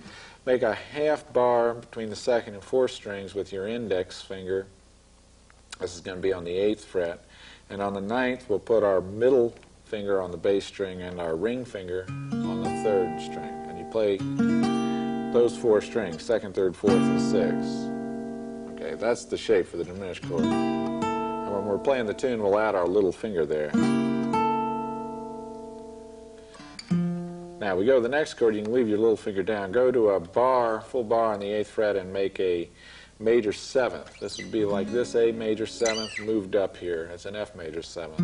Make a half bar between the 2nd and 4th strings with your index finger. This is going to be on the 8th fret. And on the 9th, we'll put our middle finger on the bass string and our ring finger on the 3rd string. And you play those 4 strings, 2nd, 3rd, 4th, and 6th. Okay, that's the shape for the diminished chord. And when we're playing the tune, we'll add our little finger there. Now we go to the next chord. You can leave your little finger down. Go to a bar, full bar on the 8th fret, and make a major 7th. This would be like this, A major 7th moved up here. It's an F major 7th.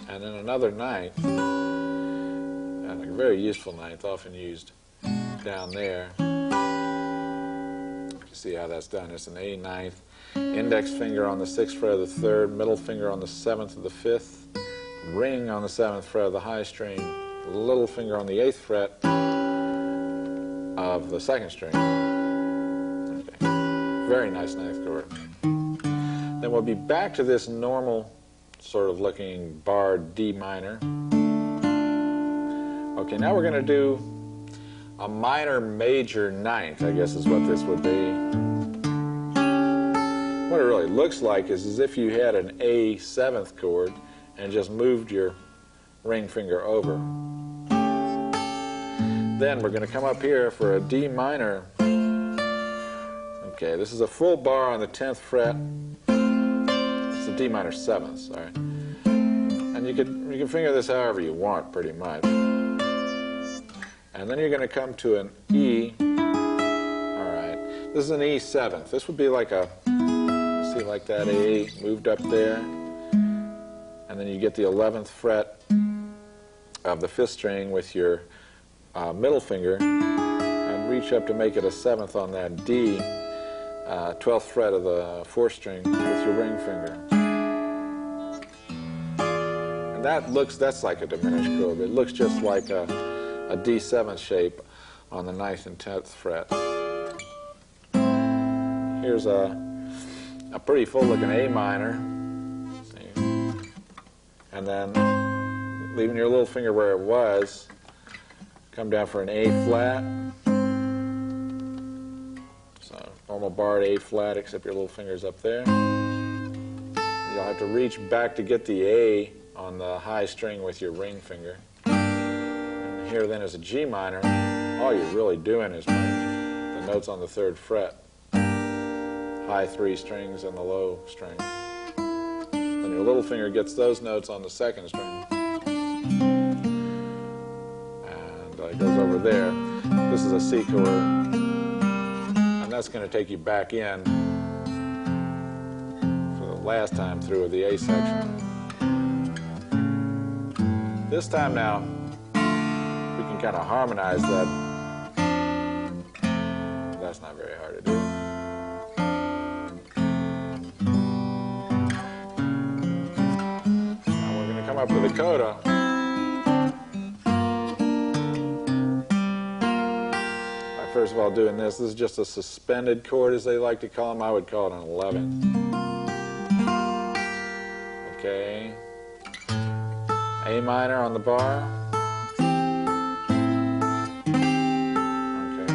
And then another 9th, and a very useful 9th, often used down there. You see how that's done. It's an A 9th. Index finger on the 6th fret of the 3rd, middle finger on the 7th of the 5th, ring on the 7th fret of the high string, little finger on the 8th fret of the 2nd string. Okay. Very nice 9th chord. Then we'll be back to this normal sort of looking bar D minor. Okay, now we're going to do a minor major 9th, I guess is what this would be. What it really looks like is as if you had an A 7th chord and just moved your ring finger over. Then we're going to come up here for a D minor. Okay, this is a full bar on the 10th fret. It's a D minor 7th, sorry. And you can finger this however you want, pretty much. And then you're going to come to an E. All right, this is an E 7th. This would be like a, see, like that A moved up there. And then you get the 11th fret of the 5th string with your middle finger and reach up to make it a 7th on that D, 12th fret of the 4th string with your ring finger. And that's like a diminished chord. It looks just like a D7 shape on the 9th and 10th fret. Here's a pretty full looking A minor. See? And then leaving your little finger where it was, come down for an A flat. So normal bar A flat, except your little finger's up there. You'll have to reach back to get the A on the high string with your ring finger. And here then is a G minor. All you're really doing is playing the notes on the 3rd fret. High 3 strings and the low string. Then your little finger gets those notes on the 2nd string. And it goes over there. This is a C chord. And that's going to take you back in for the last time through of the A section. This time now, we can kind of harmonize that. That's not very hard to do. Now we're going to come up with a coda. First of all, doing this is just a suspended chord, as they like to call them. I would call it an 11th. Okay. A minor on the bar. Okay.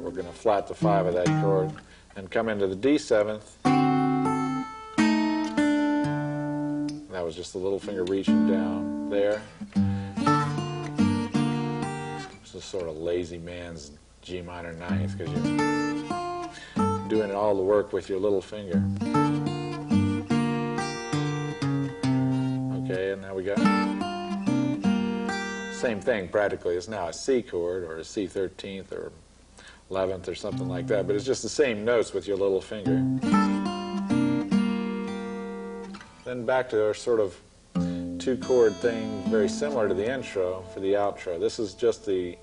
We're going to flat the 5 of that chord and come into the D7th. That was just the little finger reaching down there. This is sort of lazy man's G minor 9th, because you're doing all the work with your little finger. Okay, and now we got same thing practically. It's now a C chord or a C 13th or 11th or something like that, but it's just the same notes with your little finger. Then back to our sort of two-chord thing very similar to the intro for the outro. This is just the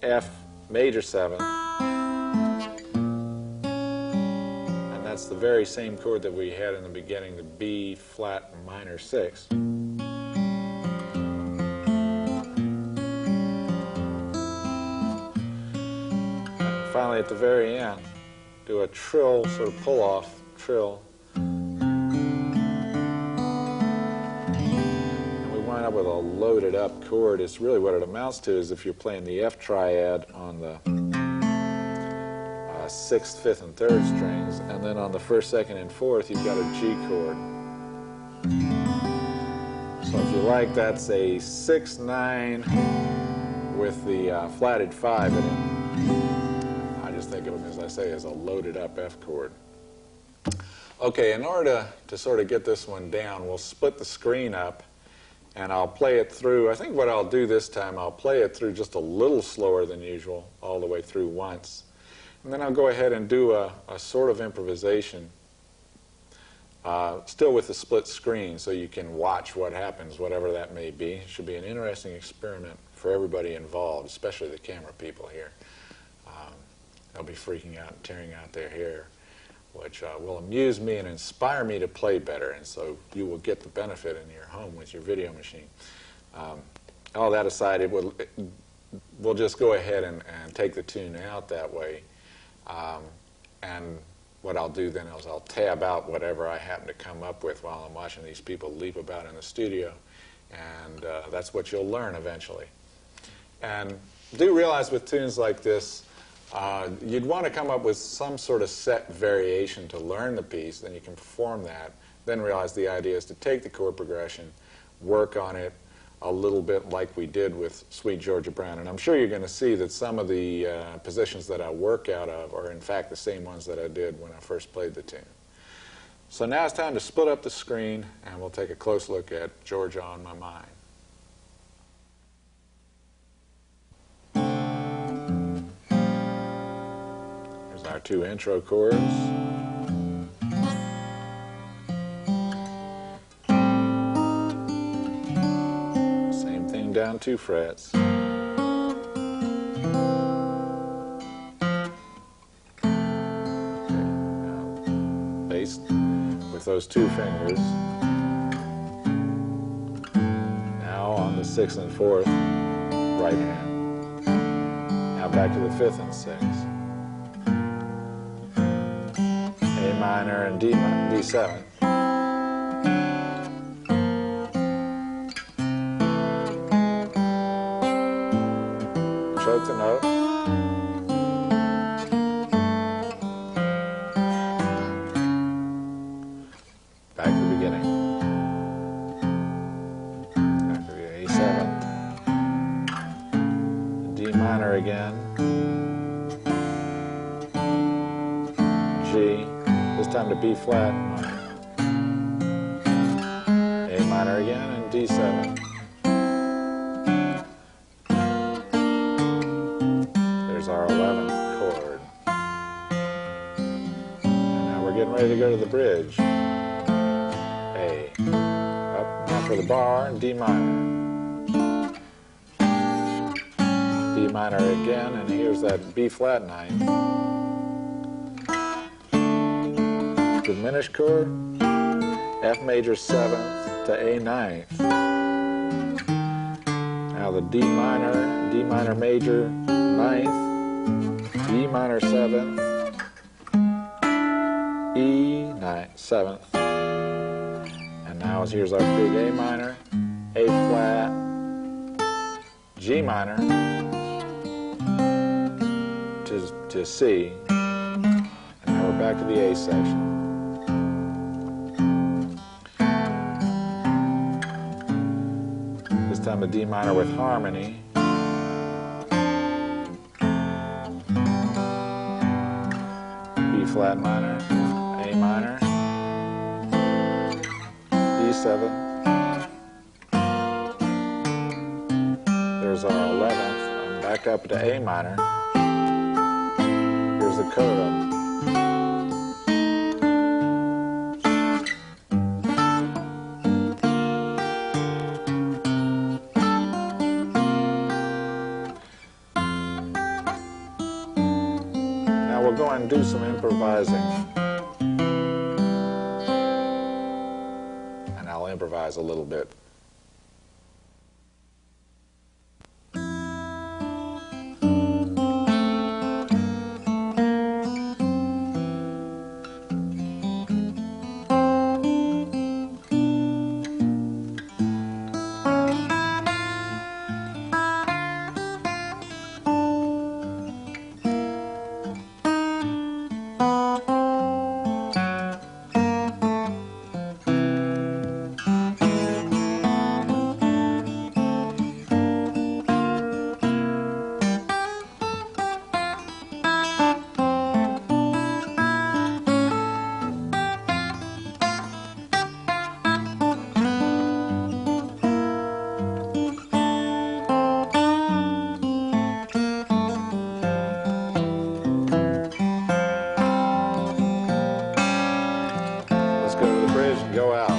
F major 7th, and that's the very same chord that we had in the beginning, the B flat minor 6. And finally, at the very end, do a trill, sort of pull-off trill. Up with a loaded up chord. It's really what it amounts to is if you're playing the F triad on the 6th, 5th, and 3rd strings, and then on the 1st, 2nd, and 4th you've got a G chord. So if you like, that's a 6, 9 with the flatted 5 in it. I just think of them, as I say, as a loaded up F chord. Okay, in order to sort of get this one down, we'll split the screen up. And I'll play it through. I think what I'll do this time, I'll play it through just a little slower than usual, all the way through once. And then I'll go ahead and do a sort of improvisation, still with the split screen, so you can watch what happens, whatever that may be. It should be an interesting experiment for everybody involved, especially the camera people here. They'll be freaking out and tearing out their hair, which will amuse me and inspire me to play better, and so you will get the benefit in your home with your video machine. All that aside, we'll just go ahead and take the tune out that way, and what I'll do then is I'll tab out whatever I happen to come up with while I'm watching these people leap about in the studio, and that's what you'll learn eventually. And do realize with tunes like this, you'd want to come up with some sort of set variation to learn the piece, then you can perform that. Then realize the idea is to take the chord progression, work on it a little bit like we did with Sweet Georgia Brown. And I'm sure you're going to see that some of the positions that I work out of are in fact the same ones that I did when I first played the tune. So now it's time to split up the screen, and we'll take a close look at Georgia on My Mind. Our two intro chords. Same thing down 2 frets. Okay, now bass with those 2 fingers. Now on the 6th and 4th, right hand. Now back to the 5th and 6th. A minor and D7. Choke the note. Back to the beginning. Back to the A7. D minor again. G. This time to B flat minor. A minor again and D7. There's our 11th chord. And now we're getting ready to go to the bridge. A. Up, now for the bar and D minor. D minor again, and here's that B flat 9. Diminished chord, F major 7th to A 9th. Now the D minor major 9th, E minor 7th, E 9th, 7th. And now here's our big A minor, A flat, G minor to C. And now we're back to the A section. Time the D minor with harmony. B flat minor, A minor, D7. There's our 11th. I'm back up to A minor. Here's the coda. we'll go and do some improvising. And I'll improvise a little bit. Go out.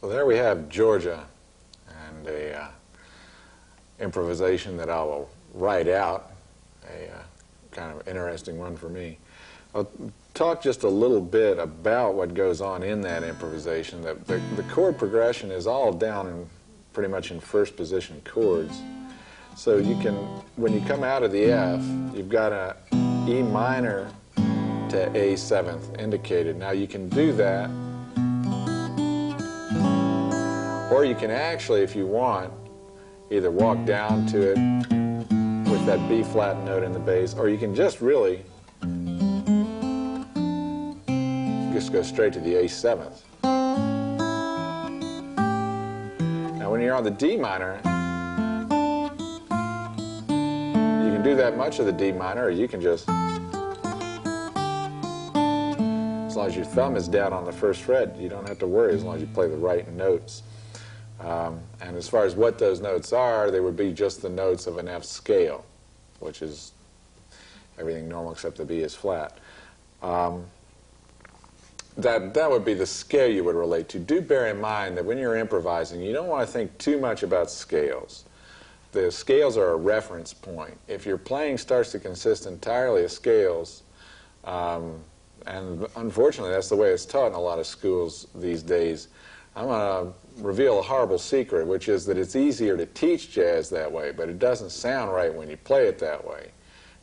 So there we have Georgia, and a improvisation that I will write out, a kind of interesting one for me. I'll talk just a little bit about what goes on in that improvisation. The chord progression is all down in pretty much in first position chords. So you can, when you come out of the F, you've got a E minor to A seventh indicated. Now you can do that, or you can actually, if you want, either walk down to it with that B flat note in the bass, or you can just really just go straight to the A seventh. Now when you're on the D minor, you can do that much of the D minor, or you can just, as long as your thumb is down on the first fret, you don't have to worry as long as you play the right notes. And as far as what those notes are, they would be just the notes of an F scale, which is everything normal except the B is flat. That would be the scale you would relate to. Do bear in mind that when you're improvising, you don't want to think too much about scales. The scales are a reference point. If your playing starts to consist entirely of scales, and unfortunately that's the way it's taught in a lot of schools these days, I'm going to reveal a horrible secret, which is that it's easier to teach jazz that way, but it doesn't sound right when you play it that way.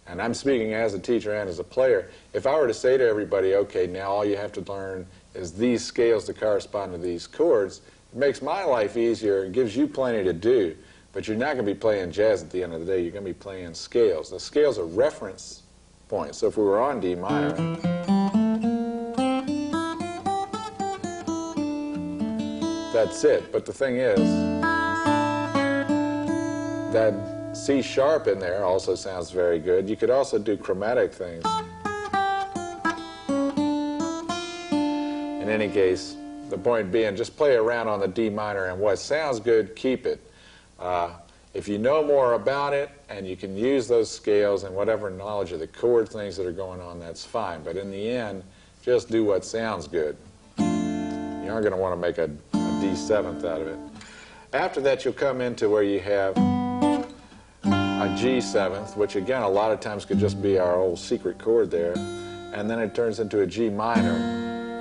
And I'm speaking as a teacher and as a player. If I were to say to everybody, okay, now all you have to learn is these scales to correspond to these chords, it makes my life easier, it gives you plenty to do, but you're not going to be playing jazz at the end of the day, you're going to be playing scales. The scales are reference points. So if we were on D minor, that's it. But the thing is, that C sharp in there also sounds very good. You could also do chromatic things. In any case, the point being, just play around on the D minor, and what sounds good, keep it. If you know more about it and you can use those scales and whatever knowledge of the chord things that are going on, that's fine. But in the end, just do what sounds good. You aren't going to want to make a D7th out of it. After that, you'll come into where you have a G7th, which again a lot of times could just be our old secret chord there, and then it turns into a G minor.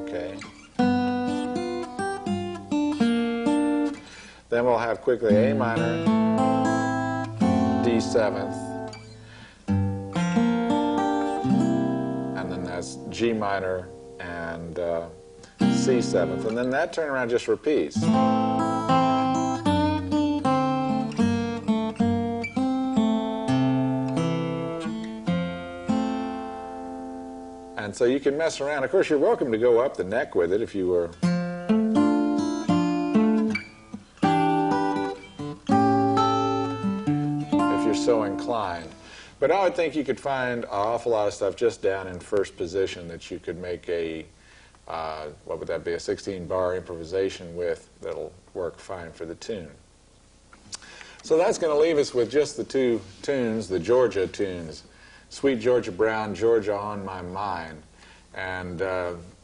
Okay. Then we'll have quickly A minor, D7th, and then that's G minor and C7th, and then that turnaround just repeats. And so you can mess around. Of course, you're welcome to go up the neck with it if you were. If you're so inclined. But I would think you could find an awful lot of stuff just down in first position that you could make a, what would that be, a 16-bar improvisation with that'll work fine for the tune. So that's going to leave us with just the two tunes, the Georgia tunes. Sweet Georgia Brown, Georgia on My Mind. And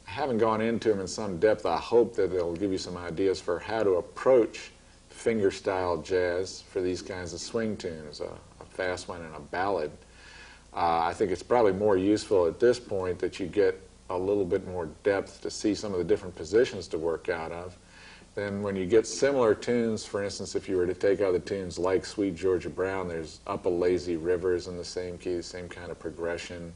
having gone into them in some depth, I hope that they'll give you some ideas for how to approach fingerstyle jazz for these kinds of swing tunes, a fast one and a ballad. I think it's probably more useful at this point that you get a little bit more depth to see some of the different positions to work out of. Then when you get similar tunes, for instance, if you were to take other tunes like Sweet Georgia Brown, there's Up a Lazy River is in the same key, same kind of progression.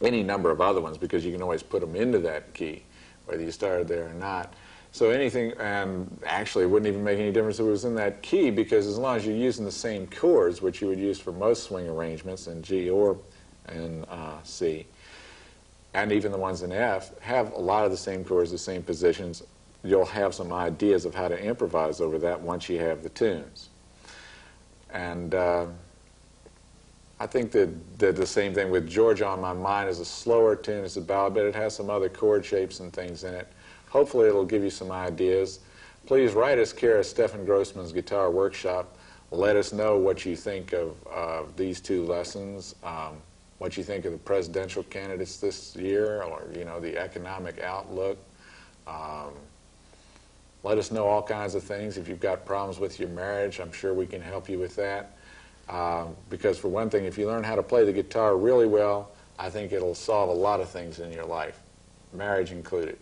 Any number of other ones, because you can always put them into that key, whether you started there or not. So anything, and actually it wouldn't even make any difference if it was in that key, because as long as you're using the same chords, which you would use for most swing arrangements in G or in C, and even the ones in F, have a lot of the same chords, the same positions. You'll have some ideas of how to improvise over that once you have the tunes. And I think that the same thing with Georgia on My Mind is a slower tune, it's a ballad, but it has some other chord shapes and things in it. Hopefully it'll give you some ideas. Please write us care of Stephen Grossman's Guitar Workshop. Let us know what you think of these two lessons. What you think of the presidential candidates this year, or the economic outlook. Let us know all kinds of things. If you've got problems with your marriage, I'm sure we can help you with that. Because for one thing, if you learn how to play the guitar really well, I think it'll solve a lot of things in your life, marriage included.